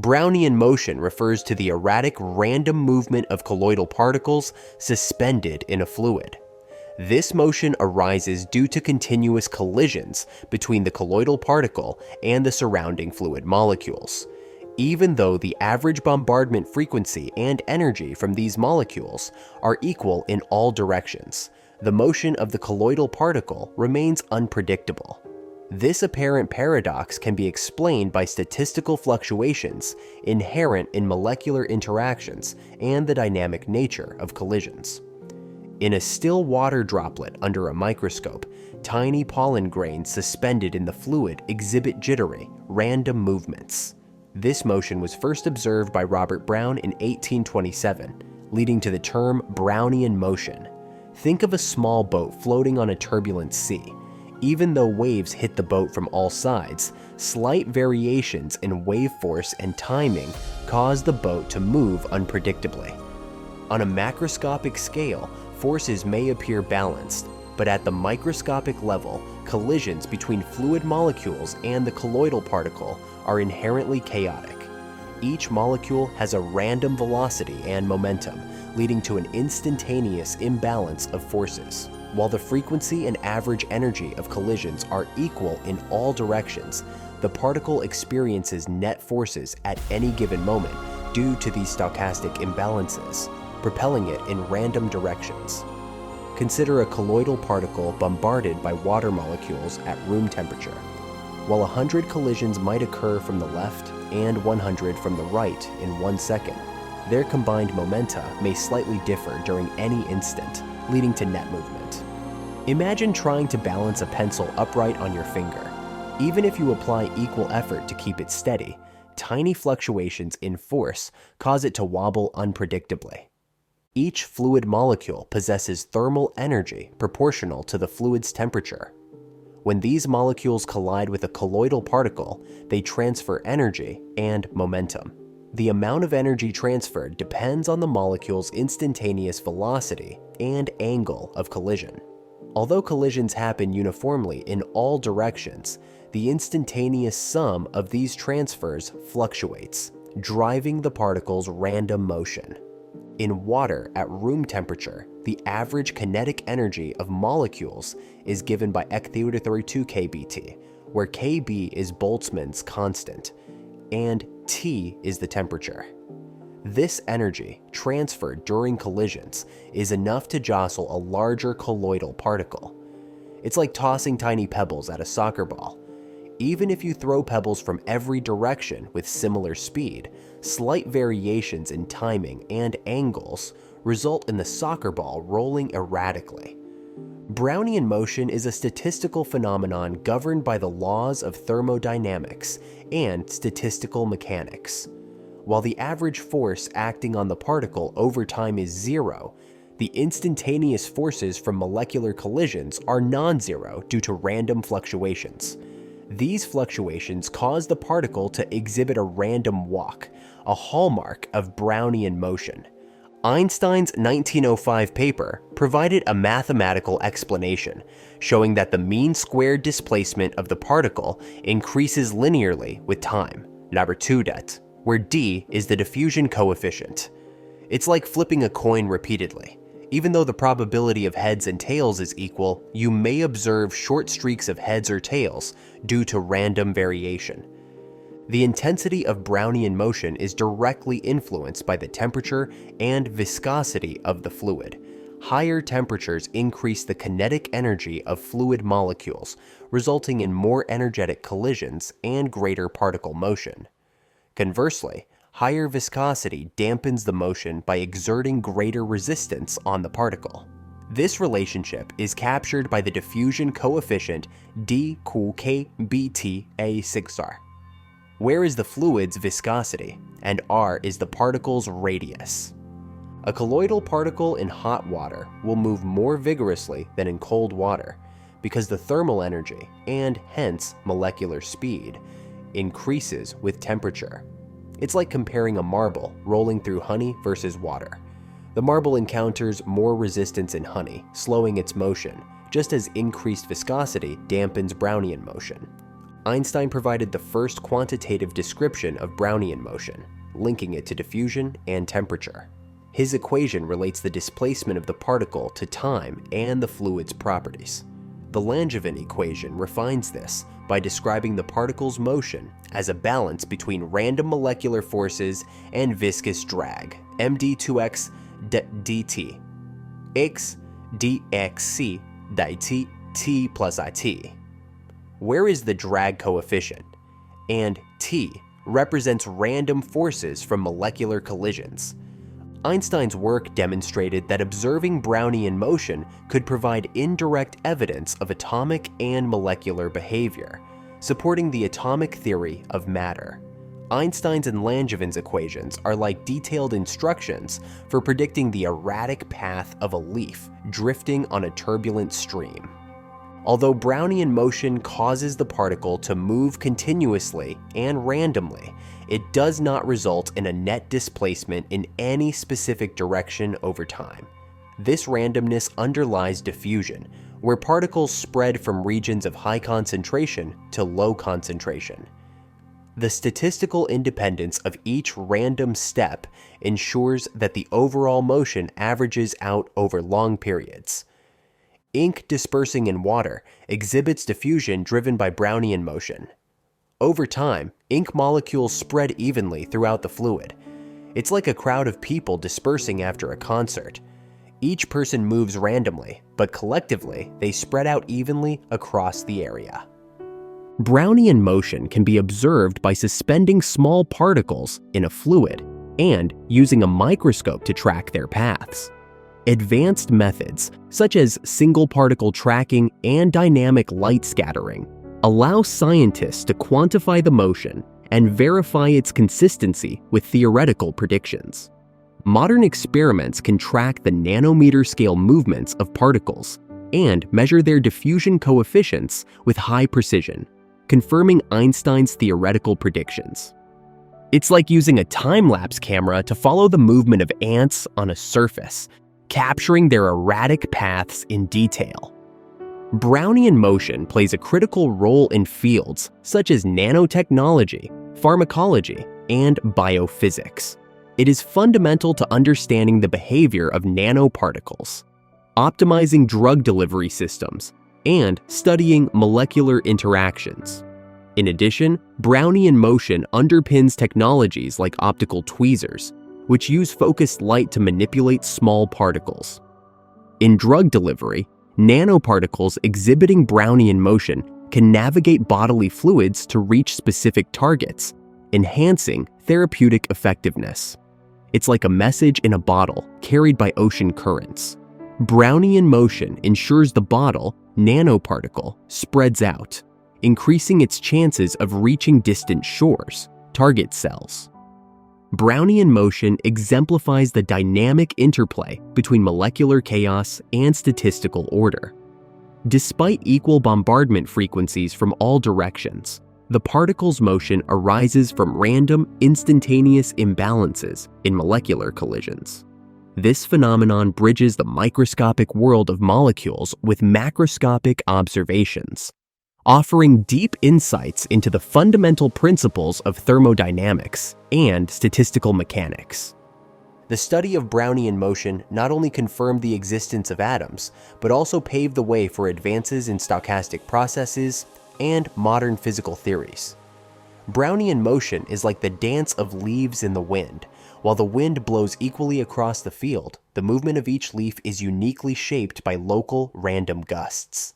Brownian motion refers to the erratic random movement of colloidal particles suspended in a fluid. This motion arises due to continuous collisions between the colloidal particle and the surrounding fluid molecules. Even though the average bombardment frequency and energy from these molecules are equal in all directions, the motion of the colloidal particle remains unpredictable. This apparent paradox can be explained by statistical fluctuations inherent in molecular interactions and the dynamic nature of collisions. In a still water droplet under a microscope, tiny pollen grains suspended in the fluid exhibit jittery, random movements. This motion was first observed by Robert Brown in 1827, leading to the term Brownian motion. Think of a small boat floating on a turbulent sea. Even though waves hit the boat from all sides, slight variations in wave force and timing cause the boat to move unpredictably. On a macroscopic scale, forces may appear balanced, but at the microscopic level, collisions between fluid molecules and the colloidal particle are inherently chaotic. Each molecule has a random velocity and momentum, leading to an instantaneous imbalance of forces. While the frequency and average energy of collisions are equal in all directions, the particle experiences net forces at any given moment due to these stochastic imbalances, propelling it in random directions. Consider a colloidal particle bombarded by water molecules at room temperature. While 100 collisions might occur from the left and 100 from the right in 1 second, their combined momenta may slightly differ during any instant, leading to net movement. Imagine trying to balance a pencil upright on your finger. Even if you apply equal effort to keep it steady, tiny fluctuations in force cause it to wobble unpredictably. Each fluid molecule possesses thermal energy proportional to the fluid's temperature. When these molecules collide with a colloidal particle, they transfer energy and momentum. The amount of energy transferred depends on the molecule's instantaneous velocity and angle of collision. Although collisions happen uniformly in all directions, the instantaneous sum of these transfers fluctuates, driving the particle's random motion. In water at room temperature, the average kinetic energy of molecules is given by Ec32 kBt, where Kb is Boltzmann's constant, and T is the temperature. This energy, transferred during collisions, is enough to jostle a larger colloidal particle. It's like tossing tiny pebbles at a soccer ball. Even if you throw pebbles from every direction with similar speed, slight variations in timing and angles result in the soccer ball rolling erratically. Brownian motion is a statistical phenomenon governed by the laws of thermodynamics and statistical mechanics. While the average force acting on the particle over time is zero, the instantaneous forces from molecular collisions are non-zero due to random fluctuations. These fluctuations cause the particle to exhibit a random walk, a hallmark of Brownian motion. Einstein's 1905 paper provided a mathematical explanation, showing that the mean squared displacement of the particle increases linearly with time, number 2 det, where d is the diffusion coefficient. It's like flipping a coin repeatedly. Even though the probability of heads and tails is equal, you may observe short streaks of heads or tails due to random variation. The intensity of Brownian motion is directly influenced by the temperature and viscosity of the fluid. Higher temperatures increase the kinetic energy of fluid molecules, resulting in more energetic collisions and greater particle motion. Conversely, higher viscosity dampens the motion by exerting greater resistance on the particle. This relationship is captured by the diffusion coefficient d = kBt A6r, where is the fluid's viscosity, and r is the particle's radius. A colloidal particle in hot water will move more vigorously than in cold water because the thermal energy, and hence molecular speed, increases with temperature. It's like comparing a marble rolling through honey versus water. The marble encounters more resistance in honey, slowing its motion, just as increased viscosity dampens Brownian motion. Einstein provided the first quantitative description of Brownian motion, linking it to diffusion and temperature. His equation relates the displacement of the particle to time and the fluid's properties. The Langevin equation refines this by describing the particle's motion as a balance between random molecular forces and viscous drag, md2x dt, x dxc dt t plus it, where is the drag coefficient, and t represents random forces from molecular collisions. Einstein's work demonstrated that observing Brownian motion could provide indirect evidence of atomic and molecular behavior, supporting the atomic theory of matter. Einstein's and Langevin's equations are like detailed instructions for predicting the erratic path of a leaf drifting on a turbulent stream. Although Brownian motion causes the particle to move continuously and randomly, it does not result in a net displacement in any specific direction over time. This randomness underlies diffusion, where particles spread from regions of high concentration to low concentration. The statistical independence of each random step ensures that the overall motion averages out over long periods. Ink dispersing in water exhibits diffusion driven by Brownian motion. Over time, ink molecules spread evenly throughout the fluid. It's like a crowd of people dispersing after a concert. Each person moves randomly, but collectively, they spread out evenly across the area. Brownian motion can be observed by suspending small particles in a fluid and using a microscope to track their paths. Advanced methods, such as single particle tracking and dynamic light scattering, allow scientists to quantify the motion and verify its consistency with theoretical predictions. Modern experiments can track the nanometer scale movements of particles and measure their diffusion coefficients with high precision, confirming Einstein's theoretical predictions. It's like using a time-lapse camera to follow the movement of ants on a surface, capturing their erratic paths in detail. Brownian motion plays a critical role in fields such as nanotechnology, pharmacology, and biophysics. It is fundamental to understanding the behavior of nanoparticles, optimizing drug delivery systems, and studying molecular interactions. In addition, Brownian motion underpins technologies like optical tweezers, which use focused light to manipulate small particles. In drug delivery, nanoparticles exhibiting Brownian motion can navigate bodily fluids to reach specific targets, enhancing therapeutic effectiveness. It's like a message in a bottle carried by ocean currents. Brownian motion ensures the bottle, nanoparticle, spreads out, increasing its chances of reaching distant shores, target cells. Brownian motion exemplifies the dynamic interplay between molecular chaos and statistical order. Despite equal bombardment frequencies from all directions, the particle's motion arises from random, instantaneous imbalances in molecular collisions. This phenomenon bridges the microscopic world of molecules with macroscopic observations, offering deep insights into the fundamental principles of thermodynamics and statistical mechanics. The study of Brownian motion not only confirmed the existence of atoms, but also paved the way for advances in stochastic processes and modern physical theories. Brownian motion is like the dance of leaves in the wind. While the wind blows equally across the field, the movement of each leaf is uniquely shaped by local random gusts.